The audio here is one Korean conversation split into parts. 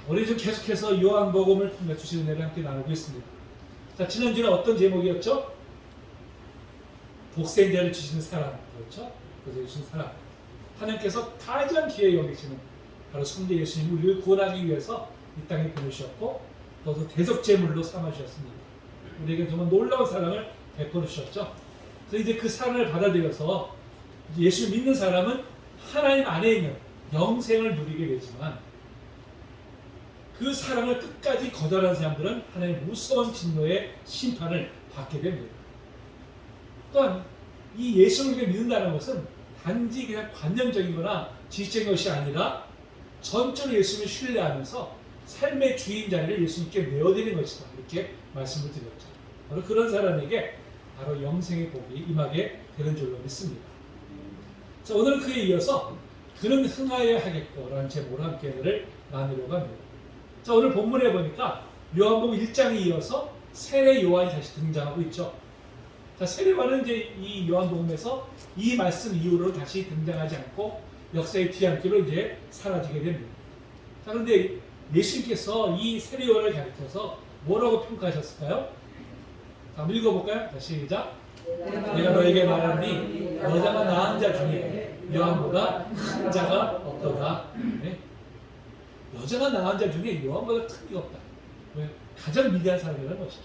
우리 좀 계속해서 요한복음을 통해 주시는 은혜를 함께 나누고 있습니다. 자, 지난주는 어떤 제목이었죠? 독생자를 주시는 사람, 그렇죠? 그래서 주신 사람. 하나님께서 가장 귀하게 여기시는 바로 성자 예수님 우리를 구원하기 위해서 이 땅에 보내주셨고 또 대속제물로 삼아주셨습니다. 우리에게 정말 놀라운 사랑을 베풀어 주셨죠. 그래서 이제 그 사랑을 받아들여서 예수 믿는 사람은 하나님 안에 있는 영생을 누리게 되지만 그 사랑을 끝까지 거절한 사람들은 하나님의 무서운 진노의 심판을 받게 됩니다. 또한 이 예수를 믿는다는 것은 단지 그냥 관념적이거나 지식적인 것이 아니라 전적으로 예수님을 신뢰하면서 삶의 주인 자리를 예수님께 내어드리는 것이다. 이렇게 말씀을 드렸죠. 바로 그런 사람에게 바로 영생의 복이 임하게 되는 줄로 믿습니다. 자, 오늘은 그에 이어서 그는 흥하여야 하겠고라는 제목으로 함께 은혜를 나누려고 합니다. 자, 오늘 본문에 보니까 요한복음 1장에 이어서 세례 요한이 다시 등장하고 있죠. 자, 세례 요한은 이제 이 요한복음에서 이 말씀 이후로 다시 등장하지 않고 역사의 뒤안길로 이제 사라지게 됩니다. 자, 그런데 예수님께서 이 세례 요한을 가리켜서 뭐라고 평가하셨을까요? 자, 한번 읽어볼까요? 다시 시작. 내가 너에게 말하니 여자가 낳은 자 중에 요한보다 큰 자가 없도다. 네. 여자가 낳은 자 중에 요한보다 큰 이가 없다. 왜? 가장 위대한 사람이라는 것이죠.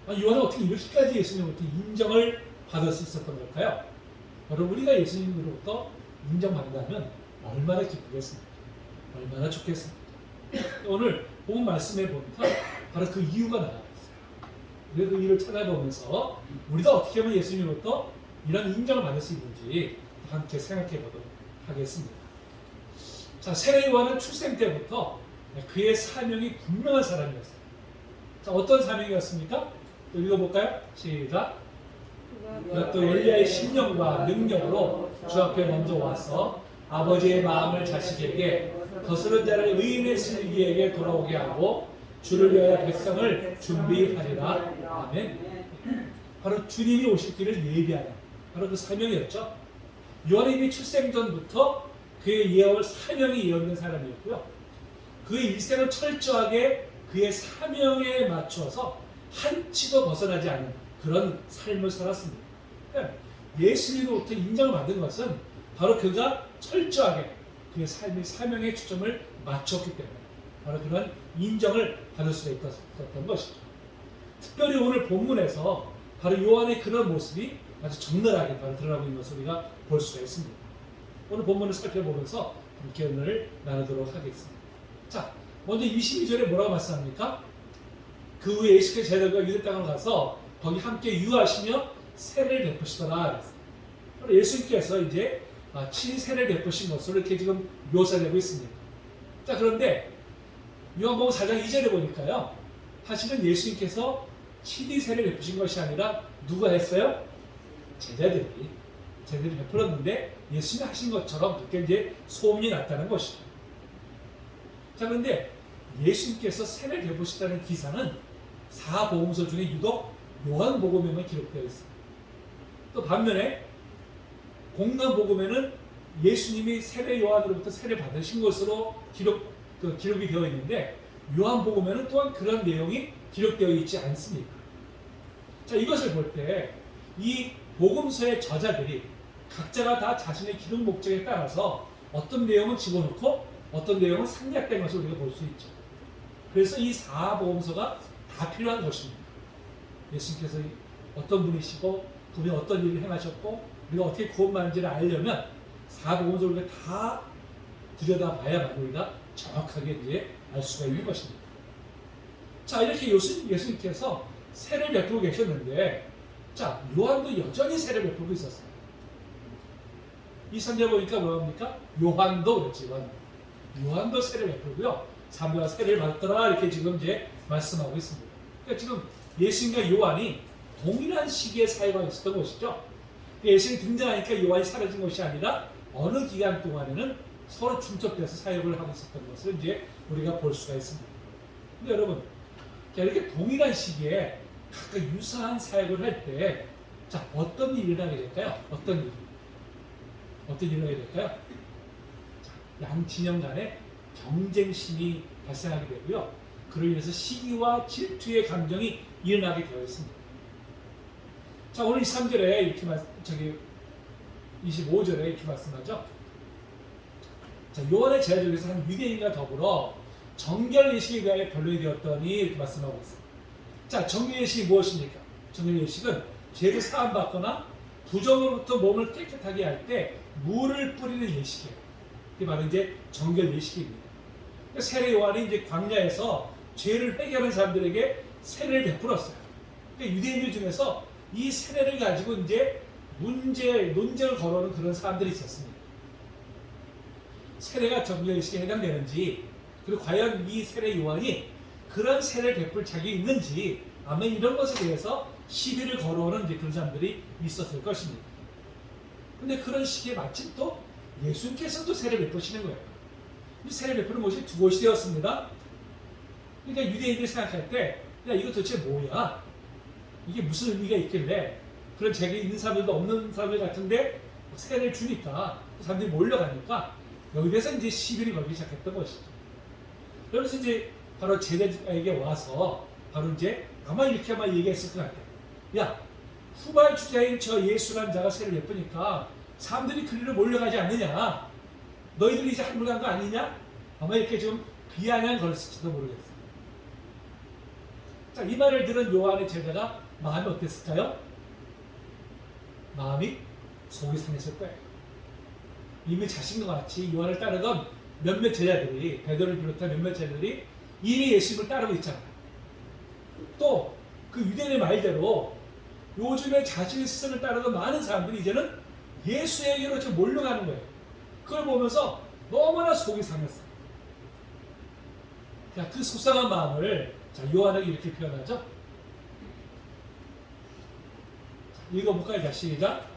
요한은 어떻게 이렇게까지 예수님으로부터 인정을 받을 수 있었던 걸까요? 바로 우리가 예수님으로부터 인정받는다면 얼마나 기쁘겠습니까? 얼마나 좋겠습니까? 오늘 본 말씀에 보니까 바로 그 이유가 나와 있어요. 우리가 그 이유를 찾아보면서 우리가 어떻게 하면 예수님으로부터 이런 인정을 받을 수 있는지 함께 생각해 보도록 하겠습니다. 자, 세례 요한은 출생 때부터 그의 사명이 분명한 사람이었어요. 자, 어떤 사명이었습니까? 또 읽어볼까요? 시작. 그가 또 엘리야의 심령과 능력으로 주 앞에 먼저 와서 아버지의 마음을 자식에게 거스른 자를 의인의 슬기에게 돌아오게 하고 주를 위하여 백성을 준비하리라. 아멘. 바로 주님이 오실 길을 예비하는 바로 그 사명이었죠. 요한이 이미 출생 전부터 그의 예언을 사명이 이어있는 사람이었고요. 그의 일생은 철저하게 그의 사명에 맞춰서 한치도 벗어나지 않은 그런 삶을 살았습니다. 그러니까 예수님으로부터 인정을 받은 것은 바로 그가 철저하게 그의 삶의 사명에 초점을 맞췄기 때문에 바로 그런 인정을 받을 수가 있었던 것이죠. 특별히 오늘 본문에서 바로 요한의 그런 모습이 아주 적나라하게 바로 드러나고 있는 것을 우리가 볼 수가 있습니다. 오늘 본문을 살펴보면서 함께 오늘 나누도록 하겠습니다. 자, 먼저 22절에 뭐라고 말씀합니까? 그 후에 예수께서 제자들과 유대 땅을 가서 거기 함께 유하시며 세례를 베푸시더라. 바로 예수님께서 이제 친히 세례를 베푸신 것으로 이렇게 지금 묘사되고 있습니다. 자, 그런데 요한복음 4장 2절에 보니까요, 사실은 예수님께서 친히 세례를 베푸신 것이 아니라 누가 했어요? 제자들이 베풀었는데 예수님이 하신 것처럼 그렇게 이제 소문이 났다는 것이죠. 자, 그런데 예수님께서 세례를 베푸셨다는 기사는 사복음서 중에 유독 요한복음에만 기록되어 있습니다. 또 반면에 공관복음에는 예수님이 세례 요한으로부터 세례 받으신 것으로 기록이 되어 있는데 요한복음에는 또한 그런 내용이 기록되어 있지 않습니다. 자, 이것을 볼 때 이 복음서의 저자들이 각자가 다 자신의 기록 목적에 따라서 어떤 내용은 집어넣고 어떤 내용은 생략된 것을 우리가 볼 수 있죠. 그래서 이 사복음서가 다 필요한 것입니다. 예수님께서 어떤 분이시고 그분이 어떤 일을 행하셨고 우리가 어떻게 구원받는지를 알려면 사복음서를 우리가 다 들여다봐야만 우리가 정확하게 이제 알 수가 있는 것입니다. 자, 이렇게 예수님께서 세례를 베푸고 계셨는데, 자, 요한도 여전히 세례를 베푸고 있었어요. 이 3절 보니까 뭐합니까? 요한도 그렇지만 요한도 세례를 베푸고요. 사도가 세례를 받았더라 이렇게 지금 이제 말씀하고 있습니다. 그러니까 지금 예수님과 요한이 동일한 시기에 사역하고 있었던 것이죠. 예수님이 등장하니까 요한이 사라진 것이 아니라 어느 기간 동안에는 서로 중첩돼서 사역을 하고 있었던 것을 이제 우리가 볼 수가 있습니다. 근데 여러분, 이렇게 동일한 시기에 각각 유사한 사역을 할 때, 자, 어떤 일이 일어나게 될까요? 어떤 일이 일어나게 될까요? 자, 양 진영 간에 경쟁심이 발생하게 되고요. 그로 인해서 시기와 질투의 감정이 일어나게 되어 있습니다. 자, 오늘 23절에 이렇게 25절에 이렇게 말씀하죠. 자, 요한의 제자 중에서 한 유대인과 더불어 정결 예식에 대하여 변론이 되었더니 이렇게 말씀하고 있습니다. 자, 정결 예식이 무엇입니까? 정결 예식은 죄를 사함받거나 부정으로부터 몸을 깨끗하게 할 때 물을 뿌리는 예식이에요. 이게 바로 이제 정결 예식입니다. 세례 요한이 이제 광야에서 죄를 회개하는 사람들에게 세례를 베풀었어요. 그러니까 유대인들 중에서 이 세례를 가지고 이제 논쟁을 걸어오는 그런 사람들이 있었습니다. 세례가 정결 예식에 해당되는지, 그리고 과연 이 세례 요한이 그런 세례를 베풀 자격이 있는지, 아마 이런 것에 대해서 시비를 걸어오는 이제 그런 사람들이 있었을 것입니다. 근데 그런 시기에 마침 또 예수님께서도 세례를 베푸시는 거예요. 이 세례 베푸는 곳이 두 곳이 되었습니다. 그러니까 유대인들이 생각할 때, 야, 이거 도대체 뭐야? 이게 무슨 의미가 있길래 그런 재능이 있는 사람들도 없는 사람들 같은데 세례를 주니까 사람들이 몰려가니까 여기 대해서 이제 시비를 걸기 시작했던 것이죠. 그래서 이제 바로 제자에게 와서 바로 이제 아마 이렇게 얘기했을 것 같아요. 야, 후발주자인 저 예수라는 자가 세례를 베푸니까 사람들이 그리로 몰려가지 않느냐? 너희들이 이제 한물간 거 아니냐? 아마 이렇게 좀 비아냥 걸었을지도 모르겠어요. 자, 이 말을 들은 요한의 제자가 마음이 어땠을까요? 마음이 속이 상했을 거예요. 이미 자신과 같이 요한을 따르던 몇몇 제자들이, 베드로를 비롯한 몇몇 제자들이 이미 예수님을 따르고 있잖아요. 또 그 유대인의 말대로 요즘에 자신의 스승을 따르던 많은 사람들이 이제는 예수에게로 지금 몰려가는 거예요. 그걸 보면서 너무나 속이 상했어요. 그 속상한 마음을 요한에게 이렇게 표현하죠. 읽어볼까요? 시작.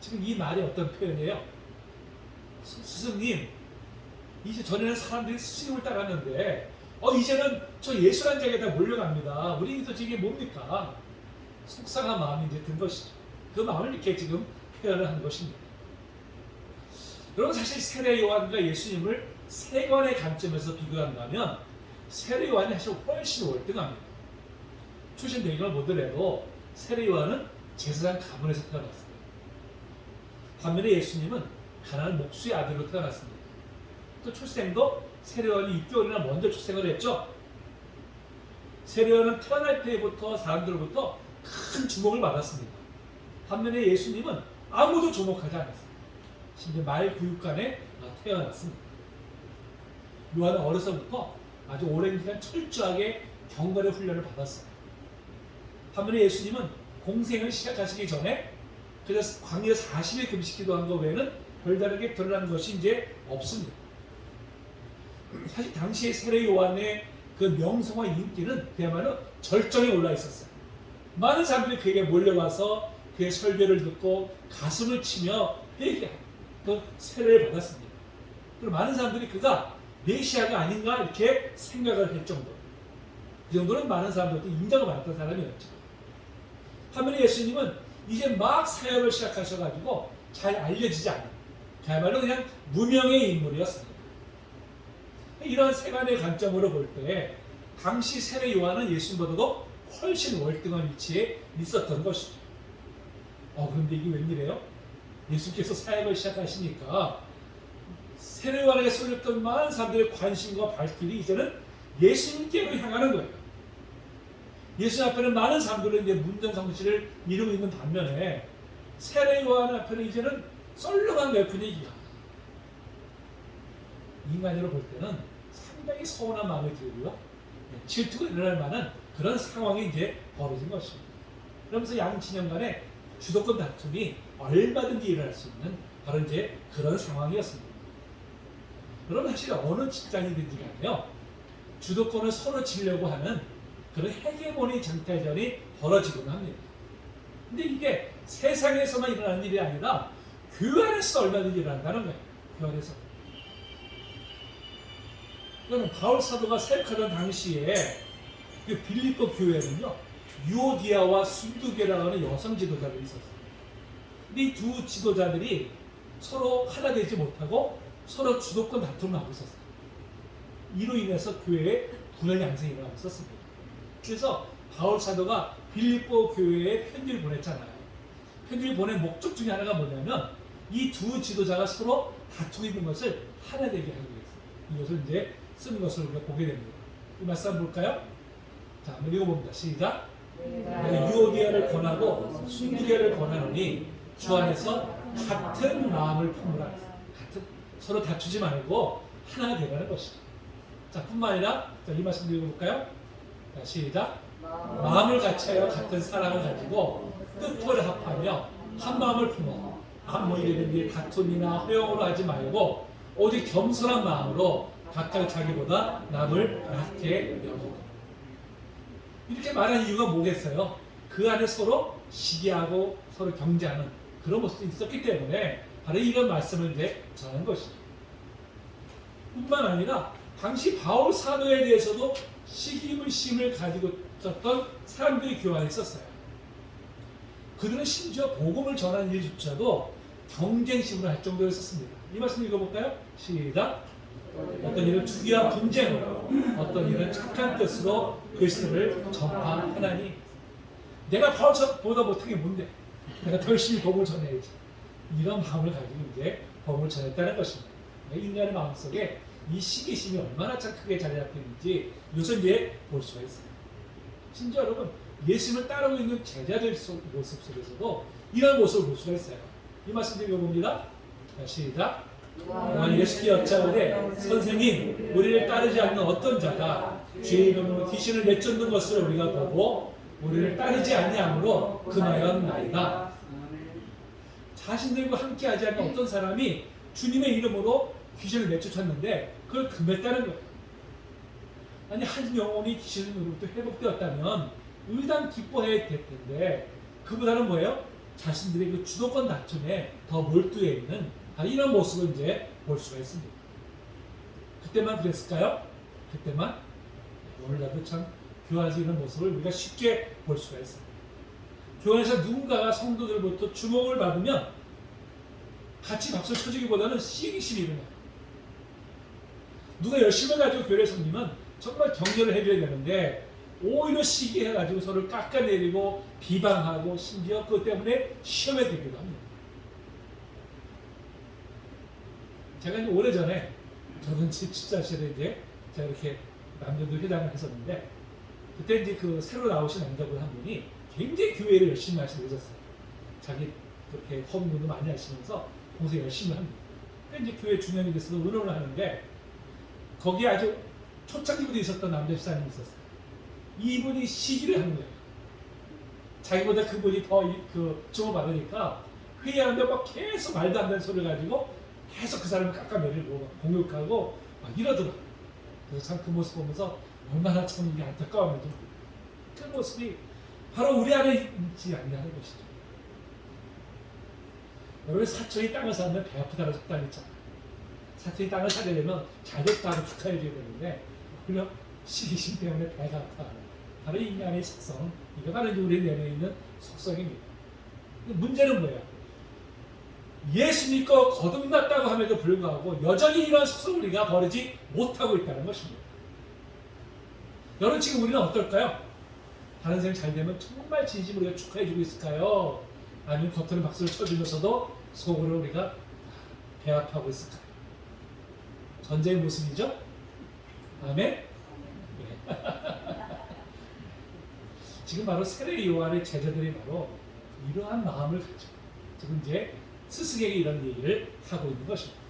지금 이 말이 어떤 표현이에요? 스승님, 이제 전에는 사람들이 스승님을 따랐는데 이제는 저 예수라는 자에게 다 몰려갑니다. 우리 도대체 이게 뭡니까? 속상한 마음이 이제 든 것이죠. 그 마음을 이렇게 지금 표현을 한 것입니다. 여러분, 사실 세례 요한과 예수님을 세관의 관점에서 비교한다면 세례 요한이 사실 훨씬 월등합니다. 출신 배경을 보더라도 세례 요한은 제사장 가문에서 태어났습니다. 반면에 예수님은 가나안 목수의 아들로 태어났습니다. 또 출생도 세례 요한이 6개월이나 먼저 출생을 했죠. 세례 요한은 태어날 때부터 사람들로부터 큰 주목을 받았습니다. 반면에 예수님은 아무도 주목하지 않았습니다. 심지어 말 구육간에 태어났습니다. 요한은 어려서부터 아주 오랜 기간 철저하게 경건의 훈련을 받았어요. 반면에 예수님은 공생을 시작하시기 전에 그래서 광야 40일 금식 기도한 것 외에는 별다르게 드러난 것이 이제 없습니다. 사실 당시의 세례 요한의 그 명성과 인기는 그야말로 절정에 올라 있었어요. 많은 사람들이 그에게 몰려와서 그의 설교를 듣고 가슴을 치며 회개하고 그 세례를 받았습니다. 그리고 많은 사람들이 그가 메시아가 아닌가 이렇게 생각을 할 정도. 그 정도는 많은 사람들도 인정을 받았던 사람이었죠. 반면에 예수님은 이제 막 사역을 시작하셔가지고 잘 알려지지 않은, 그야말로 그냥 무명의 인물이었습니다. 이런 세간의 관점으로 볼 때 당시 세례 요한은 예수님보다도 훨씬 월등한 위치에 있었던 것이죠. 그런데 이게 웬일이에요? 예수께서 사역을 시작하시니까 세례 요한에게 쏠렸던 많은 사람들의 관심과 발길이 이제는 예수님께로 향하는 거예요. 예수 앞에는 많은 사람들은 이제 문전성시를 이루고 있는 반면에 세례 요한 앞에는 이제는 썰렁한 내 분위기가, 인간으로 볼 때는 상당히 서운한 마음이 들고요, 질투가 일어날 만한 그런 상황이 이제 벌어진 것입니다. 그러면서 양 진영 간의 주도권 다툼이 얼마든지 일어날 수 있는 바로 이제 그런 상황이었습니다. 여러분, 사실 어느 직장이든지 간에요, 주도권을 서로 지려고 하는 그런 헤게모니 장탈전이 벌어지곤 합니다. 근데 이게 세상에서만 일어나는 일이 아니라 교회 안에서 얼마든지 일어난다는 거예요. 교회 안에서. 그러면 바울 사도가 사역하던 당시에 그 빌립보 교회는요, 유오디아와 순두계라고 하는 여성 지도자들이 있었어요. 근데 이 두 지도자들이 서로 하나 되지 못하고 서로 주도권 다툼을 하고 있었어요. 이로 인해서 교회에 분열 양상이 일어나고 있었습니다. 그래서 바울 사도가 빌립보 교회에 편지를 보냈잖아요. 편지를 보낸 목적 중에 하나가 뭐냐면 이 두 지도자가 서로 다투고 있는 것을 하나 되게 하기 위해서 이것을 이제 쓴 것을 우리가 보게 됩니다. 이 말씀 한번 볼까요? 자, 한번 읽어봅니다. 시작. 내가 유오디아를 권하고 순두계를 권하노니 주 안에서 같은 마음을 품으라. 같은, 서로 다투지 말고 하나가 되라는 것이죠. 자, 뿐만 아니라 이 말씀 읽어볼까요? 자, 시작. 마음을 같이하여 같은 사랑을 가지고 뜻을 합하며 한 마음을 품어 아무 일이든지 다툼이나 허용으로 하지 말고 오직 겸손한 마음으로 각각 자기보다 남을 낮게 여기고. 이렇게 말한 이유가 뭐겠어요? 그 안에 서로 시기하고 서로 경쟁하는 그런 모습이 있었기 때문에 바로 이런 말씀을 이제 전하는 것이죠. 뿐만 아니라 당시 바울 사도에 대해서도 시기의심을 가지고 있었던 사람들이 교환에 있었어요. 그들은 심지어 복음을 전하는 일조차도 경쟁심으로 할 정도였었습니다. 이 말씀 읽어볼까요? 시작. 어떤 일은 투기와 분쟁으로, 어떤 일은 착한 뜻으로 그리스도를 전파하나니. 내가 바울보다 못한 게 뭔데? 내가 더 열심히 복음을 전해야지. 이런 마음을 가지고 이제 복음을 전했다는 것입니다. 인간의 마음속에 이 시기심이 얼마나 참 크게 자리 잡고 있는지 이것을 이제 볼 수가 있어요. 심지어 여러분, 예수님을 따르고 있는 제자들 모습 속에서도 이런 모습을 볼 수가 있어요. 이 말씀 읽어봅니다. 시작. 예수께 여짜오되 선생님, 우리를 따르지 않는 어떤 자가 죄의 이름으로 귀신을 내쫓는 것을 우리가 보고 우리를 따르지 아니함으로 금하였나이다. 자신들과 함께하지 않는 어떤 사람이 주님의 이름으로 귀신을 내쫓았는데 그걸 금했다는 거예요. 아니, 한 영혼이 귀신으로부터 회복되었다면 의당 기뻐해야 될 텐데 그보다는 뭐예요? 자신들의 그 주도권 다툼에 더 몰두해 있는 이런 모습을 이제 볼 수가 있습니다. 그때만 그랬을까요? 그때만? 오늘날도 참 교회에서 이런 모습을 우리가 쉽게 볼 수가 있습니다. 교회에서 누군가가 성도들부터 주목을 받으면 같이 박수를 쳐주기보다는 시기심이 일어나요. 누가 열심히 가지고 교회를 섬기면 정말 격려를 해줘야 되는데 오히려 시기해가지고 서로를 깎아내리고 비방하고 심지어 그것 때문에 시험에 들기도 합니다. 제가 이제 오래전에 저는 집사실에 이제 제가 이렇게 남자들 회장을 했었는데 그때 이제 그 새로 나오신 남자분 한 분이 굉장히 교회를 열심히 하시셨어요. 자기 그렇게 헌금도 많이 하시면서 공세 열심히 합니다. 그러니까 이제 교회 중요한 일에 있어서 의논을 하는데 거기에 아주 초창기부터 있었던 남자 집사님이 있었어요. 이분이 시기를 하는 거예요. 자기보다 그분이 더 주목받으니까 회의하는데 막 계속 말도 안 되는 소리를 가지고 계속 그 사람을 깎아내리고 공격하고 막 이러더라고요. 그래서 참 그 모습 보면서 얼마나 참 이게 안타까웠는지 그 모습이 바로 우리 안에 있지 않냐는 것이죠. 여러분, 사촌이 땅을 사면 배 아프다고 속담 있잖아요. 사촌이 땅을 사게 되면 잘 됐다고 축하해 줘야 되는데 오히려 시기심 때문에 배가 아파하는 바로 이 인간의 속성, 이거 바로 우리 내면에 있는 속성입니다. 문제는 뭐예요? 예수 믿고 거듭났다고 함에도 불구하고 여전히 이런 속성을 우리가 버리지 못하고 있다는 것입니다. 여러분, 지금 우리는 어떨까요? 다른 사람이 잘 되면 정말 진심으로 우리가 축하해주고 있을까요? 아니면 겉으로 박수를 쳐주면서도 속으로 우리가 배아파하고 있을까요? 전제의 모습이죠? 아멘? 네. 지금 바로 세례 요한의 제자들이 바로 이러한 마음을 가지고 지금 이제 스승에게 이런 얘기를 하고 있는 것입니다.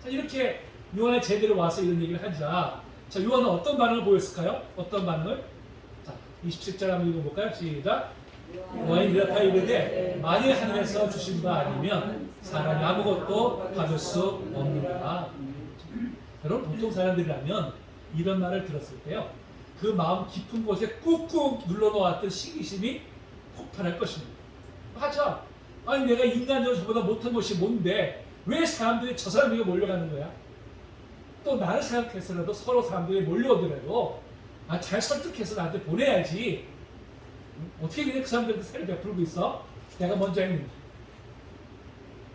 자, 이렇게 요한의 제자들이 와서 이런 얘기를 하자. 자, 요한은 어떤 반응을 보였을까요? 어떤 반응을? 자, 27절 한번 읽어볼까요? 시작. 요한이 대답하여 이르되 만일 하늘에서 주신 바 아니면 사람이 아무것도 받을 수 없느니라. 여러분, 보통 사람들이라면 이런 말을 들었을 때요, 그 마음 깊은 곳에 꾹꾹 눌러놓았던 시기심이 폭발할 것입니다. 맞아. 아니, 내가 인간적으로 저보다 못한 것이 뭔데 왜 사람들이 저 사람에게 몰려가는 거야? 또 나를 생각해서라도 서로 사람들이 몰려오더라도 잘 설득해서 나한테 보내야지. 어떻게 그냥 그 사람들한테 세를 베풀고 있어? 내가 먼저 했는데.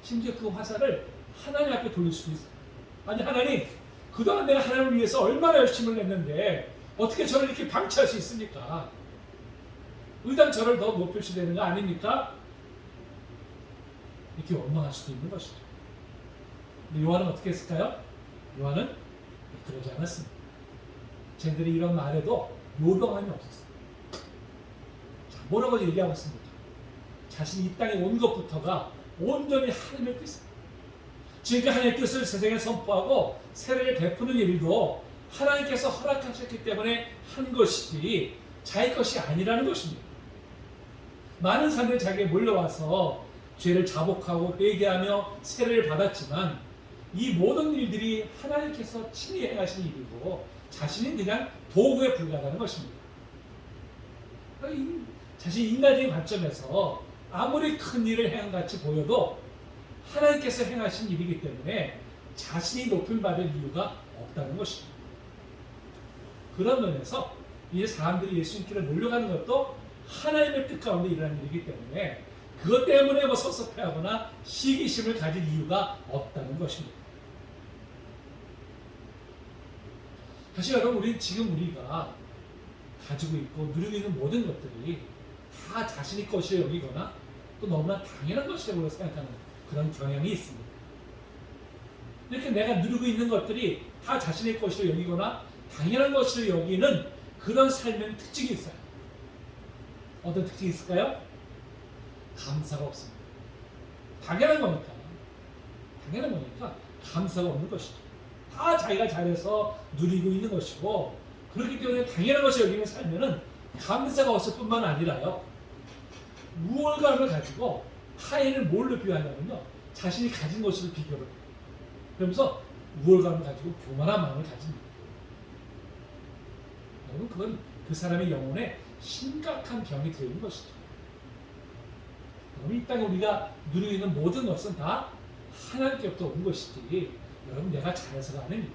심지어 그 화살을 하나님 앞에 돌릴 수도 있어. 아니 하나님, 그동안 내가 하나님을 위해서 얼마나 열심을 냈는데 어떻게 저를 이렇게 방치할 수 있습니까? 의당 저를 더 높여주셔야 되는 거 아닙니까? 이렇게 원망할 수도 있는 것이죠. 근데 요한은 어떻게 했을까요? 요한은 그러지 않았습니다. 쟤들이 이런 말에도 요동함이 없었어요. 자, 뭐라고 얘기하고 있습니까? 자신이 이 땅에 온 것부터가 온전히 하나님의 뜻입니다. 지금까지 하나님의 뜻을 세상에 선포하고 세례를 베푸는 일도 하나님께서 허락하셨기 때문에 한 것이지 자기 것이 아니라는 것입니다. 많은 사람들이 자기에게 몰려와서 죄를 자복하고 회개하며 세례를 받았지만 이 모든 일들이 하나님께서 친히 행하신 일이고 자신이 그냥 도구에 불과하다는 것입니다. 자신이 인간적인 관점에서 아무리 큰 일을 행한 같이 보여도 하나님께서 행하신 일이기 때문에 자신이 높임 받을 이유가 없다는 것입니다. 그런 면에서 이 사람들이 예수님께로 몰려가는 것도 하나님의 뜻 가운데 일어나는 일이기 때문에 그것 때문에 섭섭해하거나 시기심을 가질 이유가 없다는 것입니다. 사실 여러분, 지금 우리가 가지고 있고 누리고 있는 모든 것들이 다 자신의 것이라 여기거나 또 너무나 당연한 것이라고 생각하는 그런 경향이 있습니다. 이렇게 내가 누리고 있는 것들이 다 자신의 것이라 여기거나 당연한 것이라 여기는 그런 삶의 특징이 있어요. 어떤 특징이 있을까요? 감사가 없습니다. 당연한 거니까 감사가 없는 것이죠. 다 자기가 잘해서 누리고 있는 것이고 그렇기 때문에 당연한 것이 여기는 살면은 감사가 없을 뿐만 아니라요, 우월감을 가지고 타인을 뭘로 비유하냐면요, 자신이 가진 것을 비교를 해요. 그러면서 우월감을 가지고 교만한 마음을 가집니다. 여러분, 그건 그 사람의 영혼에 심각한 병이 되어 있는 것이죠. 여러분, 이 땅에 우리가 누리고 있는 모든 것은 다 하나님께부터 온 것이지 여러분 내가 잘해서가 아닙니다.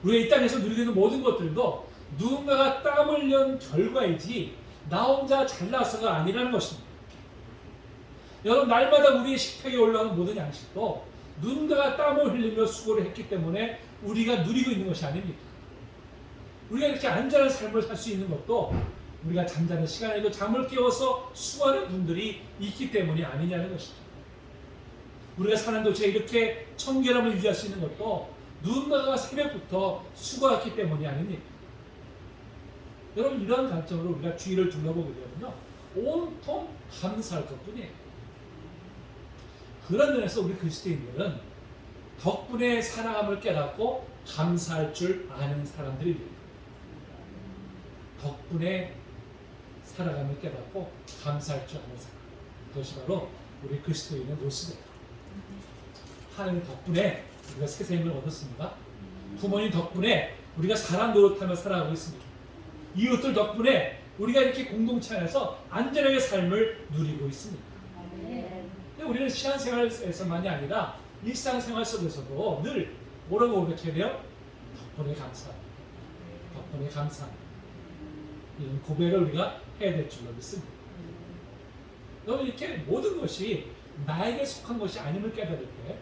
우리가 이 땅에서 누리고 있는 모든 것들도 누군가가 땀을 흘린 결과이지 나 혼자 잘나서가 아니라는 것입니다. 여러분, 날마다 우리의 식탁에 올라오는 모든 양식도 누군가가 땀을 흘리며 수고를 했기 때문에 우리가 누리고 있는 것이 아닙니까? 우리가 이렇게 안전한 삶을 살 수 있는 것도 우리가 잠자는 시간에도 잠을 깨워서 수고하는 분들이 있기 때문이 아니냐는 것이죠. 우리가 사는 도시에 이렇게 청결함을 유지할 수 있는 것도 누군가가 새벽부터 수고했기 때문이 아닙니까? 여러분, 이러한 관점으로 우리가 주위를 둘러보게 되면요, 온통 감사할 것뿐이에요. 그런 면에서 우리 그리스도인들은 덕분에 살아감을 깨닫고 감사할 줄 아는 사람들입니다. 덕분에 살아감을 깨닫고 감사할 줄 아는 사람, 그것이 바로 우리 그리스도인의 모습입니다. 하나님 덕분에 우리가 새 생명을 얻었습니다. 부모님 덕분에 우리가 사람 노릇하며 살아가고 있습니다. 이웃들 덕분에 우리가 이렇게 공동체 안에서 안전하게 삶을 누리고 있습니다. 우리는 신앙생활에서만이 아니라 일상생활 속에서도 늘 뭐라고 고백해야 돼요? 덕분에 감사합니다. 덕분에 감사합니다. 이런 고백을 우리가 해야 될 줄로 믿습니다. 여러분, 이렇게 모든 것이 나에게 속한 것이 아님을 깨달을 때,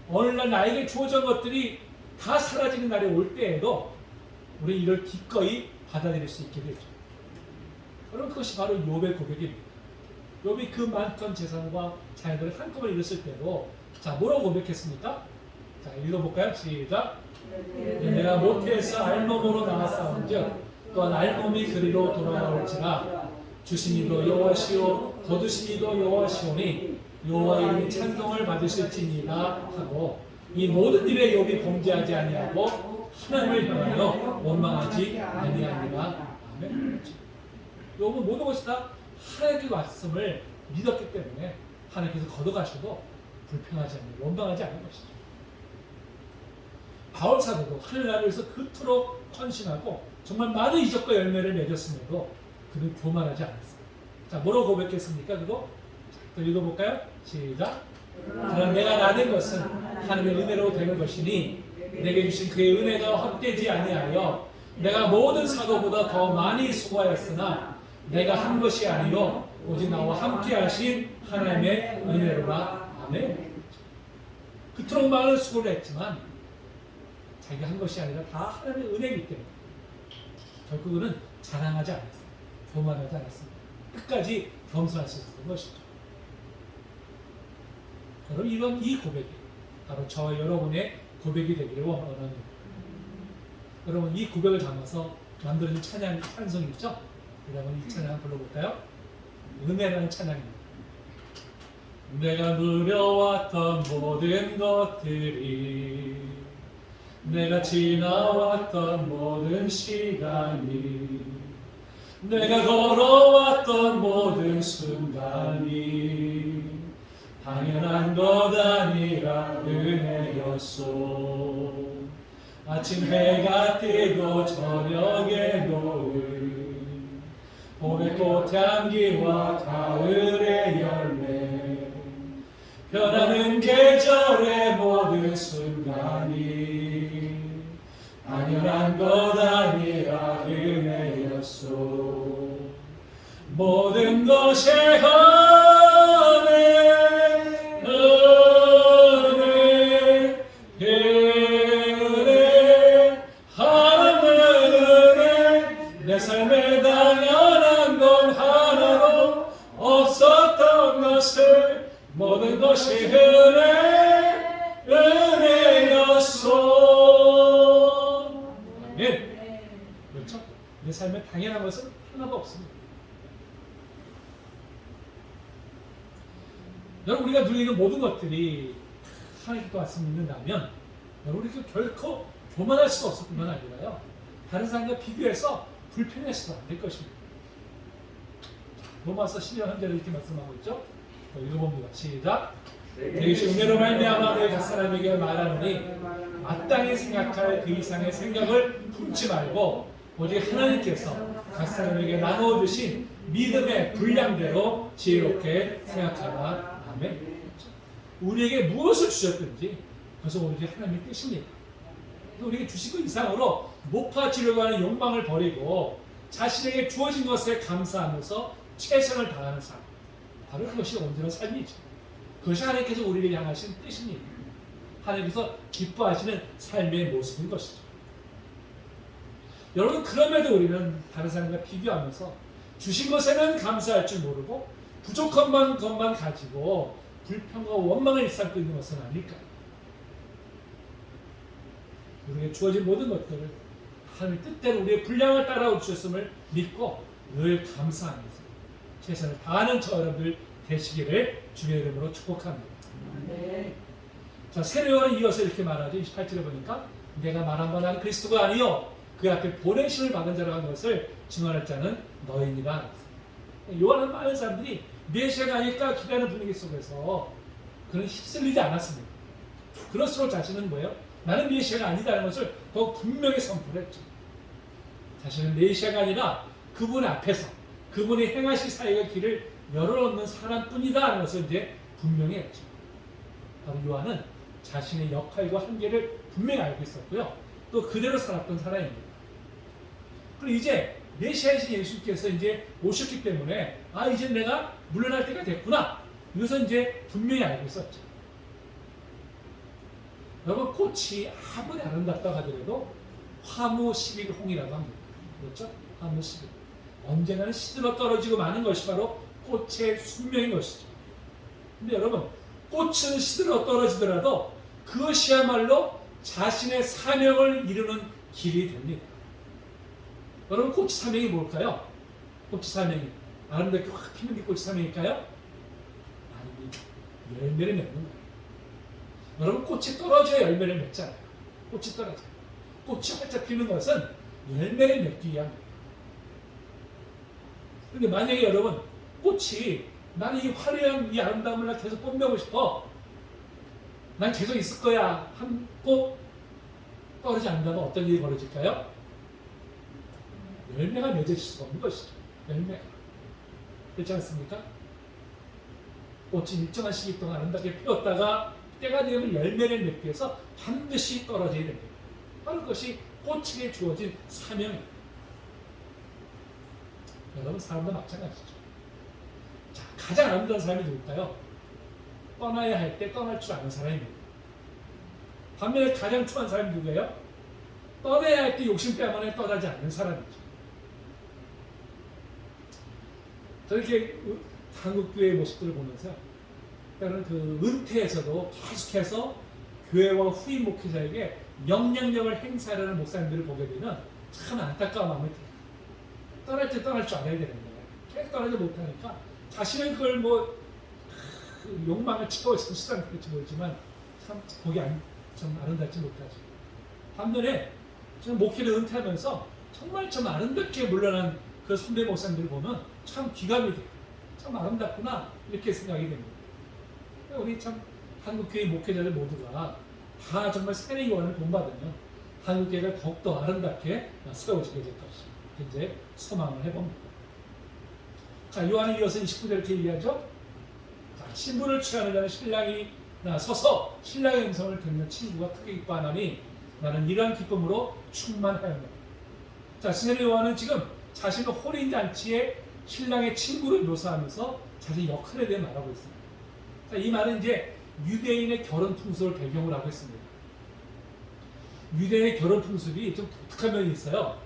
어느 날 나에게 주어진 것들이 다 사라지는 날이 올 때에도 우리 이를 기꺼이 받아들일 수 있게 되죠. 여러분, 그것이 바로 욥의 고백입니다. 욥이 그 많던 재산과 자녀들을 한꺼번에 잃었을 때도 자, 뭐라고 고백했습니까? 자, 읽어볼까요? 시작. 내가 모태에서 알몸으로 나왔사온즉 또한 알몸이 그리로 돌아올지라 주신 이도 여호와시오 거두신 이도 여호와시오니 여호와 이름이 찬송을 받으실지니라 하고 이 모든 일에 욥이 범죄하지 아니하고 하나님을 향하여 원망하지 아니하니라. 아멘. 욥은 모든 것이 다 하나님께 왔음을 믿었기 때문에 하나님께서 걷어가셔도 불평하지 않는, 원망하지 않는 것이죠. 바울 사도도 하늘나라를 위해서 그토록 헌신하고 정말 많은 이적과 열매를 맺었음에도 그는 교만하지 않았어요. 자, 뭐라고 고백했습니까? 그거 또 읽어볼까요? 시작. 그러나 내가 나된 것은 하나님의 은혜로 되는 것이니 내게 주신 그의 은혜가 헛되지 아니하여 내가 모든 사도보다 더 많이 수고하였으나 내가 한 것이 아니요 오직 나와 함께 하신 하나님의 은혜로라. 아멘. 그토록 많은 수고를 했지만 자기가 한 것이 아니라 다 하나님의 은혜이기 때문에 결국은 자랑하지 않았어요. 교만하지 않았습니다. 끝까지 겸손할 수 있었던 것이죠. 여러분, 이 고백이 바로 저와 여러분의 고백이 되기를 원합니다. 여러분, 이 고백을 담아서 만들어진 찬송 있죠? 여러분, 이 찬양 불러볼까요? 은혜라는 찬양입니다. 내가 누려왔던 모든 것들이, 내가 지나왔던 모든 시간이, 내가 걸어왔던 모든 순간이 당연한 것 아니라 은혜였소. 아침 해가 뜨고 저녁에 노을, 봄의 꽃향기와 가을의 열매, 변하는 계절의 모든 순간이 당연한 것 아니라 은혜였소. 모든 것에 내 삶에 당연한 건 하나도 없었던 것을 모든 것이 은혜였소. 아멘. 그렇죠? 내 삶에 당연한 것은 하나도 없습니다. 여러분, 우리가 누리는 모든 것들이 하나님께 말씀을 믿는다면 여러분, 우리가 결코 교만할 수 없을 뿐만 아니라요, 다른 사람과 비교해서 불편해서도 안 될 것입니다. 로마서 12장 한 절에 이렇게 말씀하고 있죠. 읽어봅니다. 시작. 내게 은혜로 말미암아 내 갓사람에게 말하노니 마땅히 생각할 그 이상의 생각을 품지 말고 오직 하나님께서 갓사람에게 나누어 주신 믿음의 분량대로 지혜롭게 생각하라. 아멘. 우리에게 무엇을 주셨든지 그것은 오직 하나님의 뜻입니다. 우리에게 주신 것 이상으로 높아지려고 하는 욕망을 버리고 자신에게 주어진 것에 감사하면서 최선을 다하는 삶, 바로 그것이 온전한 삶이죠. 그것이 하나님께서 우리를 향하신 뜻입니다. 하나님께서 기뻐하시는 삶의 모습인 것이죠. 여러분, 그럼에도 우리는 다른 사람과 비교하면서 주신 것에는 감사할 줄 모르고 부족한 것만 가지고 불평과 원망을 일삼고 있는 것은 아닐까요? 우리에게 주어진 모든 것들을 하나님의 뜻대로 우리의 분량을 따라 주셨음을 믿고 늘 감사하면서 최선을 다하는 저 여러분들 되시기를 주의 이름으로 축복합니다. 네. 자, 세례요한은 이어서 이렇게 말하죠. 28절에 보니까 내가 말한 바 나는 그리스도가 아니요 그 앞에 보내심을 받은 자라고 한 것을 증언할 자는 너희니라. 요한은 많은 사람들이 메시아가 아닐까 기대하는 분위기 속에서 그는 휩쓸리지 않았습니다. 그럴수록 자신은 뭐예요? 나는 메시아가 아니다는 것을 더 분명히 선포를 했죠. 자신은 메시아가 아니라 그분 앞에서 그분이 행하실 사역의 길을 열어놓는 사람뿐이다 하는 것을 이제 분명히 했죠. 바로 요한은 자신의 역할과 한계를 분명히 알고 있었고요. 또 그대로 살았던 사람입니다. 그리고 이제 메시아이신 예수께서 이제 오셨기 때문에 이제 내가 물러날 때가 됐구나. 이것은 이제 분명히 알고 있었죠. 여러분, 꽃이 아무리 아름답다고 하더라도 화무 11홍이라고 합니다. 그렇죠? 화무 11. 언젠가는 시들어 떨어지고 마는 것이 바로 꽃의 숙명인 것이죠. 근데 여러분, 꽃은 시들어 떨어지더라도 그것이야말로 자신의 사명을 이루는 길이 됩니다. 여러분, 꽃의 사명이 뭘까요? 꽃의 사명이 아름답게 확 피는 게 꽃의 사명일까요? 아닙니다. 열매를 맺는 거예요. 여러분, 꽃이 떨어져야 열매를 맺잖아요. 꽃이 떨어져요. 꽃이 활짝 피는 것은 열매를 맺기 위함입니다. 근데 만약에 여러분, 꽃이 나는 이 화려한 이 아름다움을 나 계속 뽐내고 싶어, 난 계속 있을 거야 하고 떨어지지 않는다면 어떤 일이 벌어질까요? 열매가 맺어질 수가 없는 것이죠. 열매가. 그렇지 않습니까? 꽃이 일정한 시기 동안 아름답게 피었다가 때가 되면 열매를 맺기 위해서 반드시 떨어져야 됩니다. 바로 그것이 꽃에게 주어진 사명입니다. 여러분, 사람도 마찬가지죠. 자, 가장 아름다운 사람이 누굴까요? 떠나야 할 때 떠날 줄 아는 사람입니다. 반면에 가장 추한 사람이 누구예요? 떠나야 할 때 욕심 때문에 떠나지 않는 사람이죠. 저렇게 한국교회의 모습들을 보면서 때로는 그 은퇴에서도 계속해서 교회와 후임 목회자에게 영향력을 행사하려는 목사님들을 보게 되면 참 안타까운 마음이 들어요. 떠날 때 떠날 줄 알아야 되는데 계속 떠나지 못하니까 자신은 그걸 그 욕망을 채워서 수상할지 모르지만 참 보기 좀 아름답지 못하죠. 반면에 저는 목회를 은퇴하면서 정말 좀 아름답게 물러난 그 선배 목사님들을 보면 참 귀감이 돼요. 참 아름답구나 이렇게 생각이 됩니다. 우리 참 한국교회 목회자들 모두가 다 정말 세례 요한을 본받으면 한국교회가 더욱더 아름답게 세워지게 될 것이다. 이제 소망을 해봅니다. 자, 요한은 이어서 29절 이렇게 얘기하죠. 자, 신부를 취하는 자는 신랑이 나서서 신랑의 음성을 듣는 친구가 크게 기뻐하나니 나는 이러한 기쁨으로 충만하였노라. 자, 세례 요한은 지금 자신의 혼인잔치에 신랑의 친구를 묘사하면서 자신의 역할에 대해 말하고 있습니다. 자, 이 말은 이제 유대인의 결혼 풍습을 배경으로 하고 있습니다. 유대인의 결혼 풍습이 좀 독특한 면이 있어요.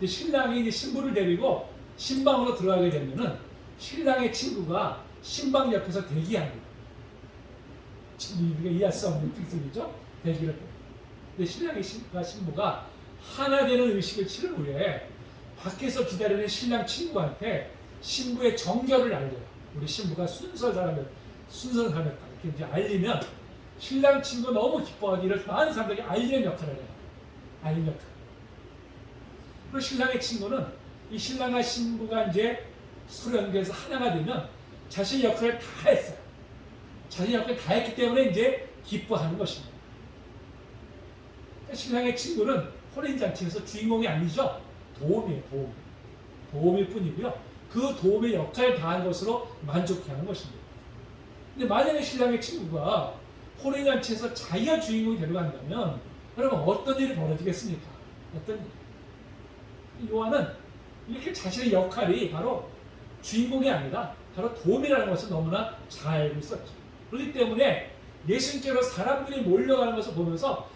신랑이 이제 신부를 데리고 신방으로 들어가게 되면은 신랑의 친구가 신방 옆에서 대기합니다. 우리가 이해할 수 없는 풍습이죠. 대기를. 근데 신랑의 신부가 하나 되는 의식을 치른 후에 밖에서 기다리는 신랑 친구한테 신부의 정결을 알려요. 우리 신부가 순수한 사람이었다. 이렇게 이제 알리면 신랑 친구가 너무 기뻐하기를 많은 사람들이 알리는 역할을 해요. 알리는 역할. 그리고 신랑의 친구는 이 신랑과 신부가 이제 서로 연결해서 하나가 되면 자신의 역할을 다 했어요. 자신의 역할을 다 했기 때문에 이제 기뻐하는 것입니다. 그러니까 신랑의 친구는 혼인잔치에서 주인공이 아니죠. 도움이에요. 도움일 뿐이고요. 그 도움의 역할을 다한 것으로 만족해하는 것입니다. 근데 만약에 신랑의 친구가 혼인잔치에서 자기가 주인공이 되려간다면 여러분 어떤 일이 벌어지겠습니까? 어떤 일? 요한은 이렇게 자신의 역할이 바로 주인공이 아니라 바로 도움이라는 것을 너무나 잘 알고 있었죠. 그렇기 때문에 예수님께로 사람들이 몰려가는 것을 보면서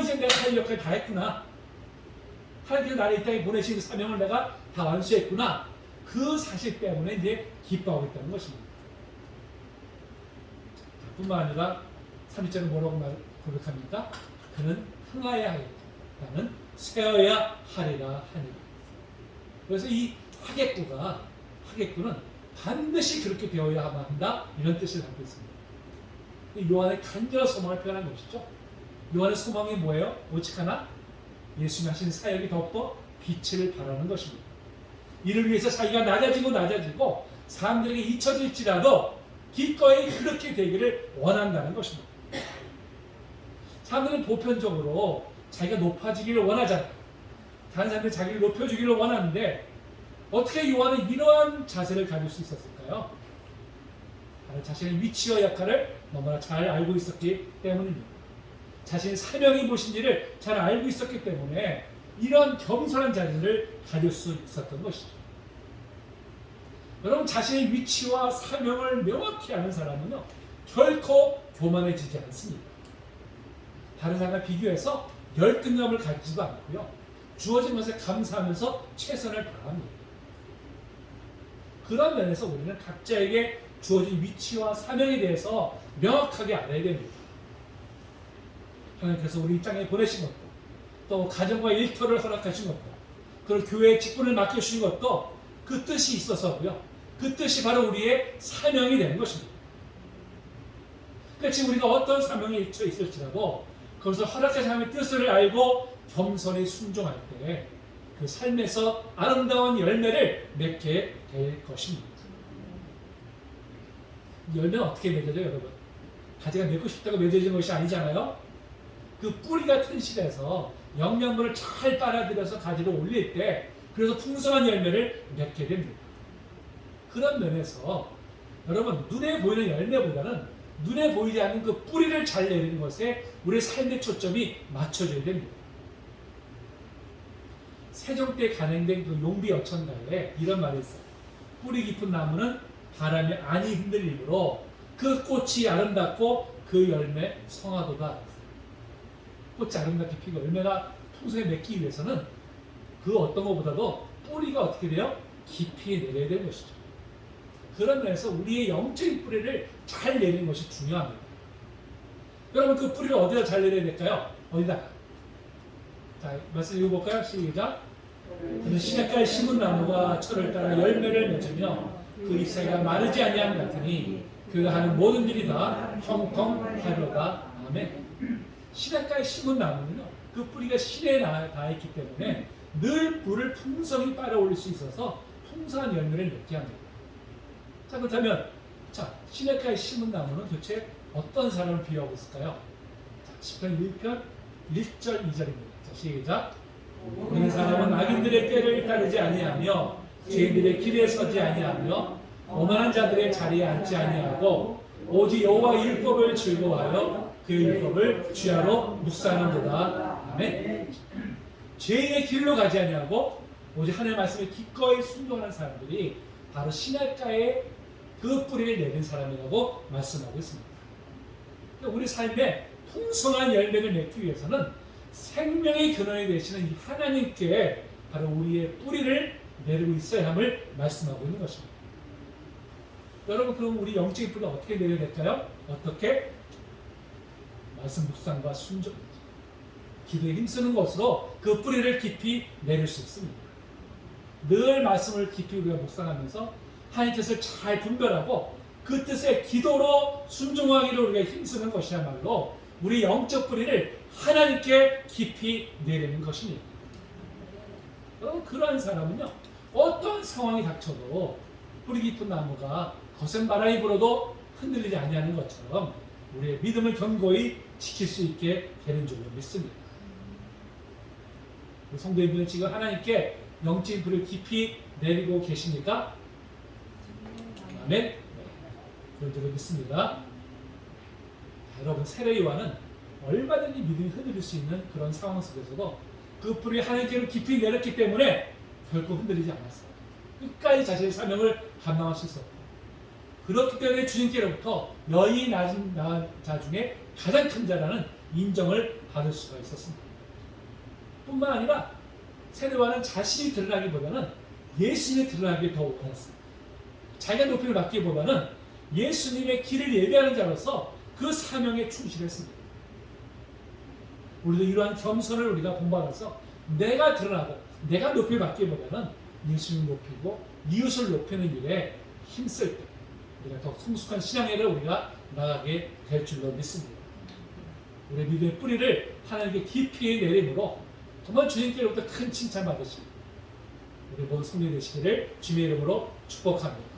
이제 내가 할 역할을 다 했구나. 하나님께서 나를 이 땅에 보내신 사명을 내가 다 완수했구나. 그 사실 때문에 이제 기뻐하고 있다는 것입니다. 뿐만 아니라 3절은 뭐라고 고백합니까? 그는 흥하여야 하겠다. 나는 쇠어야 하리라 하니라. 그래서 이 하객구는 반드시 그렇게 되어야만 한다. 이런 뜻을 갖고 있습니다. 요한의 간절한 소망을 표현한 것이죠. 요한의 소망이 뭐예요? 오직 하나? 예수님 하신 사역이 더욱더 빛을 발하는 것입니다. 이를 위해서 자기가 낮아지고 사람들에게 잊혀질지라도 기꺼이 그렇게 되기를 원한다는 것입니다. 사람들은 보편적으로 자기가 높아지기를 원하잖아요. 다른 사람들이 자기를 높여주기를 원하는데 어떻게 요한은 이러한 자세를 가질 수 있었을까요? 바로 자신의 위치와 역할을 너무나 잘 알고 있었기 때문입니다. 자신의 사명이 무엇인지를 잘 알고 있었기 때문에 이런 겸손한 자세를 가질 수 있었던 것이죠. 여러분, 자신의 위치와 사명을 명확히 아는 사람은요 결코 교만해지지 않습니다. 다른 사람과 비교해서 열등감을 가지지도 않고요 주어진 것에 감사하면서 최선을 다합니다. 그런 면에서 우리는 각자에게 주어진 위치와 사명에 대해서 명확하게 알아야 됩니다. 하나님께서 우리 이 땅에 보내신 것도, 또 가정과 일터를 허락하신 것도, 그리고 교회의 직분을 맡겨주신 것도 그 뜻이 있어서고요. 그 뜻이 바로 우리의 사명이 되는 것입니다. 그렇지, 우리가 어떤 사명에 있어 있을지라도 거기서 허락하신 하나님의 뜻을 알고 겸손히 순종할 때 그 삶에서 아름다운 열매를 맺게 될 것입니다. 열매는 어떻게 맺어져요, 여러분? 가지가 맺고 싶다고 맺어지는 것이 아니잖아요. 그 뿌리가 튼실해서 영양분을 잘 빨아들여서 가지를 올릴 때 그래서 풍성한 열매를 맺게 됩니다. 그런 면에서 여러분 눈에 보이는 열매보다는 눈에 보이지 않는 그 뿌리를 잘 내리는 것에 우리의 삶의 초점이 맞춰져야 됩니다. 세종 때 간행된 그 용비 어천가에 이런 말이 있어요. 뿌리 깊은 나무는 바람에 안이 흔들림으로 그 꽃이 아름답고 그 열매 성하도다. 꽃이 아름답게 피고 열매가 풍성히 맺기 위해서는 그 어떤 것보다도 뿌리가 어떻게 돼요? 깊이 내려야 되는 것이죠. 그런 면에서 우리의 영적인 뿌리를 잘 내리는 것이 중요합니다. 여러분 그 뿌리를 어디다 잘 내려야 될까요? 어디다가? 자, 말씀 읽어볼까요? 시작. 그는 시냇가에 심은 나무가 철을 따라 열매를 맺으며 그 잎사귀가 마르지 아니함 같으니 그가 하는 모든 일이 다 형통하리로다. 아멘. 시냇가에 심은 나무는요, 그 뿌리가 실에 닿아있기 때문에 늘 물을 풍성히 빨아올릴 수 있어서 풍성한 열매를 맺게 합니다. 자, 그렇다면 시냇가에 심은 나무는 도대체 어떤 사람을 비유하고 있을까요? 자, 시편 1편 1절 2절입니다. 자, 시작. 그런 사람은 악인들의 꾀를 따르지 아니하며 죄인들의 길에 서지 아니하며 오만한 자들의 자리에 앉지 아니하고 오직 여호와의 율법을 즐거워하여 그 율법을 주야로 묵상하는도다. 아멘. 죄인의 길로 가지 아니하고 오직 하나님의 말씀에 기꺼이 순종하는 사람들이 바로 시냇가에 그 뿌리를 내린 사람이라고 말씀하고 있습니다. 우리 삶에 풍성한 열매를 맺기 위해서는 생명의 근원이 되시는 하나님께 바로 우리의 뿌리를 내리고 있어야 함을 말씀하고 있는 것입니다. 여러분, 그럼 우리 영적인 뿌리가 어떻게 내려야 될까요? 어떻게? 말씀 묵상과 순종, 기도에 힘쓰는 것으로 그 뿌리를 깊이 내릴 수 있습니다. 늘 말씀을 깊이 우리가 묵상하면서 하나님 뜻을 잘 분별하고 그 뜻에 기도로 순종하기를 우리가 힘쓰는 것이야말로 우리 영적 뿌리를 하나님께 깊이 내리는 것입니다. 그러한 사람은요, 어떤 상황이 닥쳐도 뿌리 깊은 나무가 거센 바람이 불어도 흔들리지 아니하는 것처럼 우리의 믿음을 견고히 지킬 수 있게 되는 줄로 믿습니다. 성도님들은 지금 하나님께 영적인 뿌리를 깊이 내리고 계십니까? 아멘. 네. 그런 줄로 믿습니다. 여러분, 세례 요한은 얼마든지 믿음이 흔들릴 수 있는 그런 상황 속에서도 그 뿌리 하나님께로 깊이 내렸기 때문에 결코 흔들리지 않았어요. 끝까지 자신의 사명을 감당할 수 있었고, 그렇기 때문에 주님께로부터 여인이 낳은 자 중에 가장 큰 자라는 인정을 받을 수가 있었습니다. 뿐만 아니라 세례 요한은 자신이 드러나기보다는 예수님이 드러나길 더 원했어요. 자기가 높이를 받기보다는 예수님의 길을 예배하는 자로서 그 사명에 충실했습니다. 우리도 이러한 겸손을 우리가 본받아서 내가 드러나고 내가 높이를 받기보다는 예수님을 높이고 이웃을 높이는 일에 힘쓸 때 우리가 더 성숙한 신앙회를 우리가 나가게 될 줄로 믿습니다. 우리 믿음의 뿌리를 하나님께 깊이 내림으로 정말 주님께로부터 큰 칭찬 받으시고 우리 모든 성령 되시기를 주님의 이름으로 축복합니다.